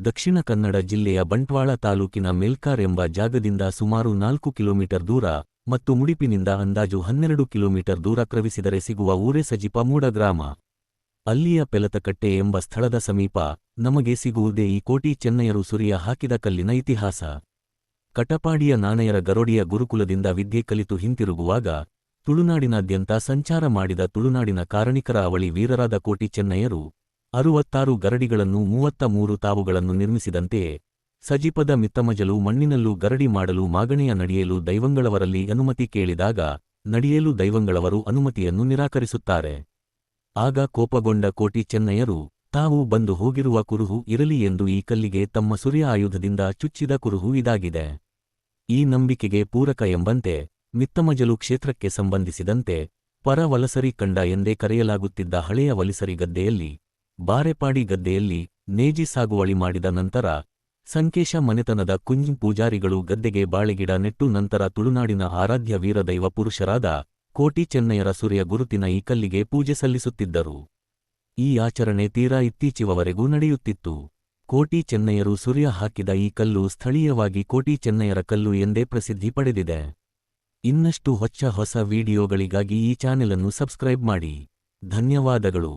ದಕ್ಷಿಣ ಕನ್ನಡ ಜಿಲ್ಲೆಯ ಬಂಟ್ವಾಳ ತಾಲೂಕಿನ ಮೆಲ್ಕಾರ್ ಎಂಬ ಜಾಗದಿಂದ ಸುಮಾರು 4 ಕಿಲೋಮೀಟರ್ ದೂರ ಮತ್ತು ಮುಡಿಪಿನಿಂದ ಅಂದಾಜು 12 ಕಿಲೋಮೀಟರ್ ದೂರ ಕ್ರಮಿಸಿದರೆ ಸಿಗುವ ಊರೇ ಸಜಿಪ ಮೂಡ ಗ್ರಾಮ. ಅಲ್ಲಿಯ ಪೆಲತಕಟ್ಟೆ ಎಂಬ ಸ್ಥಳದ ಸಮೀಪ ನಮಗೆ ಸಿಗುವುದೇ ಈ ಕೋಟಿ ಚೆನ್ನಯರು ಸುರಿಯ ಹಾಕಿದ ಕಲ್ಲಿನ ಇತಿಹಾಸ. ಕಟಪಾಡಿಯ ನಾಣಯರ ಗರೋಡಿಯ ಗುರುಕುಲದಿಂದ ವಿದ್ಯೆ ಕಲಿತು ಹಿಂತಿರುಗುವಾಗ ತುಳುನಾಡಿನಾದ್ಯಂತ ಸಂಚಾರ ಮಾಡಿದ ತುಳುನಾಡಿನ ಕಾರಣಿಕರ ಅವಳಿ ವೀರರಾದ ಕೋಟಿ ಚೆನ್ನಯರು 66 ಗರಡಿಗಳನ್ನು 33 ತಾವುಗಳನ್ನು ನಿರ್ಮಿಸಿದಂತೆಯೇ ಸಜಿಪದ ಮಿತ್ತಮಜಲು ಮಣ್ಣಿನಲ್ಲೂ ಗರಡಿ ಮಾಡಲು ಮಾಗಣೆಯ ನಡಿಯೇಲು ದೈವಂಗಳವರಲ್ಲಿ ಅನುಮತಿ ಕೇಳಿದಾಗ ನಡಿಯೇಲು ದೈವಂಗಳವರು ಅನುಮತಿಯನ್ನು ನಿರಾಕರಿಸುತ್ತಾರೆ. ಆಗ ಕೋಪಗೊಂಡ ಕೋಟಿ ಚೆನ್ನಯರು ತಾವು ಬಂದು ಹೋಗಿರುವ ಕುರುಹು ಇರಲಿ ಎಂದು ಈ ಕಲ್ಲಿಗೆ ತಮ್ಮ ಸುರಿಯ ಆಯುಧದಿಂದ ಚುಚ್ಚಿದ ಕುರುಹು ಇದಾಗಿದೆ. ಈ ನಂಬಿಕೆಗೆ ಪೂರಕ ಎಂಬಂತೆ ಮಿತ್ತಮಜಲು ಕ್ಷೇತ್ರಕ್ಕೆ ಸಂಬಂಧಿಸಿದಂತೆ ಪರ ವಲಸರಿ ಕಂಡ ಎಂದೇ ಕರೆಯಲಾಗುತ್ತಿದ್ದ ಹಳೆಯ ವಲಿಸರಿ ಗದ್ದೆಯಲ್ಲಿ ಬಾರೆಪಾಡಿ ಗದ್ದೆಯಲ್ಲಿ ನೇಜಿ ಸಾಗುವಳಿ ಮಾಡಿದ ನಂತರ ಸಂಕೇಶ ಮನೆತನದ ಕುಂಜ್ ಪೂಜಾರಿಗಳು ಗದ್ದೆಗೆ ಬಾಳೆಗಿಡ ನೆಟ್ಟು ನಂತರ ತುಳುನಾಡಿನ ಆರಾಧ್ಯ ವೀರದೈವ ಪುರುಷರಾದ ಕೋಟಿ ಚೆನ್ನಯರ ಸುರಿಯ ಗುರುತಿನ ಈ ಕಲ್ಲಿಗೆ ಪೂಜೆ ಸಲ್ಲಿಸುತ್ತಿದ್ದರು. ಈ ಆಚರಣೆ ತೀರಾ ಇತ್ತೀಚಿನವರೆಗೂ ನಡೆಯುತ್ತಿತ್ತು. ಕೋಟಿ ಚೆನ್ನಯರು ಸುರಿಯ ಹಾಕಿದ ಈ ಕಲ್ಲು ಸ್ಥಳೀಯವಾಗಿ ಕೋಟಿ ಚೆನ್ನಯರ ಕಲ್ಲು ಎಂದೇ ಪ್ರಸಿದ್ಧಿ ಪಡೆದಿದೆ. ಇನ್ನಷ್ಟು ಹೊಸ ವಿಡಿಯೋಗಳಿಗಾಗಿ ಈ ಚಾನೆಲನ್ನು ಸಬ್ಸ್ಕ್ರೈಬ್ ಮಾಡಿ. ಧನ್ಯವಾದಗಳು.